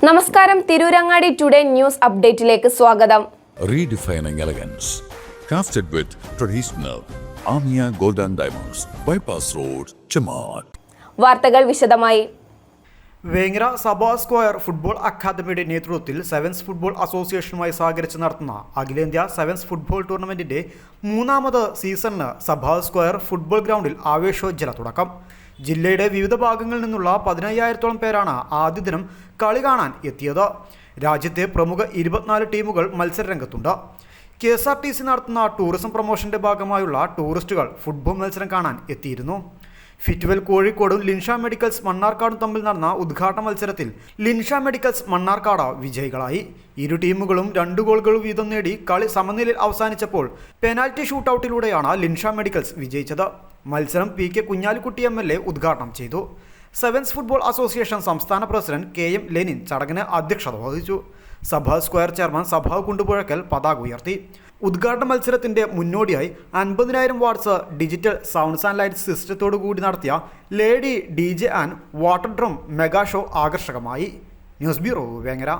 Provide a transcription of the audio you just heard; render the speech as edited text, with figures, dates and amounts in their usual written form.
നമസ്കാരം, Tirurangadi today news അപ്ഡേറ്റിലേക്ക് സ്വാഗതം. Redefining elegance, crafted with traditional Amia Gold and Diamonds, Bypass Road, Chaman. വാർത്തകൾ വിശദമായി. വേങ്ങര സഭാ സ്ക്വയർ ഫുട്ബോൾ അക്കാദമിയുടെ നേതൃത്വത്തിൽ സെവൻസ് ഫുട്ബോൾ അസോസിയേഷനുമായി സഹകരിച്ച് നടത്തുന്ന അഖിലേന്ത്യാ സെവൻസ് ഫുട്ബോൾ ടൂർണമെന്റിന്റെ മൂന്നാമത് സീസണിന് സഭാ സ്ക്വയർ ഫുട്ബോൾ ഗ്രൗണ്ടിൽ ആവേശോജ്ജല തുടക്കം. ജില്ലയുടെ വിവിധ ഭാഗങ്ങളിൽ നിന്നുള്ള 15,000-ഓളം പേരാണ് ആദ്യ ദിനം കളി കാണാൻ എത്തിയത്. രാജ്യത്തെ പ്രമുഖ 24 ടീമുകൾ മത്സരരംഗത്തുണ്ട്. KSRTC നടത്തുന്ന ടൂറിസം പ്രൊമോഷന്റെ ഭാഗമായുള്ള ടൂറിസ്റ്റുകൾ ഫുട്ബോൾ മത്സരം കാണാൻ എത്തിയിരുന്നു. ഫിറ്റ്വെൽ കോഴിക്കോടും ലിൻഷ മെഡിക്കൽസ് മണ്ണാർക്കാടും തമ്മിൽ നടന്ന ഉദ്ഘാടന മത്സരത്തിൽ ലിൻഷ മെഡിക്കൽസ് മണ്ണാർക്കാട് വിജയികളായി. ഇരു ടീമുകളും 2 ഗോളുകൾ വീതം നേടി കളി സമനിലയിൽ അവസാനിച്ചപ്പോൾ പെനാൽറ്റി ഷൂട്ടൌട്ടിലൂടെയാണ് ലിൻഷ മെഡിക്കൽസ് വിജയിച്ചത്. മത്സരം PK കുഞ്ഞാലിക്കുട്ടി MLA ഉദ്ഘാടനം ചെയ്തു. സെവൻസ് ഫുട്ബോൾ അസോസിയേഷൻ സംസ്ഥാന പ്രസിഡന്റ് KM ലെനിൻ ചടങ്ങിന് അധ്യക്ഷത വഹിച്ചു. സഭാ സ്ക്വയർ ചെയർമാൻ സഭാവ് കുണ്ടുപുഴക്കൽ പതാക ഉയർത്തി. ഉദ്ഘാടന മത്സരത്തിന്റെ മുന്നോടിയായി 50,000 watts digital sounds and light സിസ്റ്റത്തോടു കൂടി നടത്തിയ lady DJ and water drum mega show ആകർഷകമായി. News bureau, Vengara.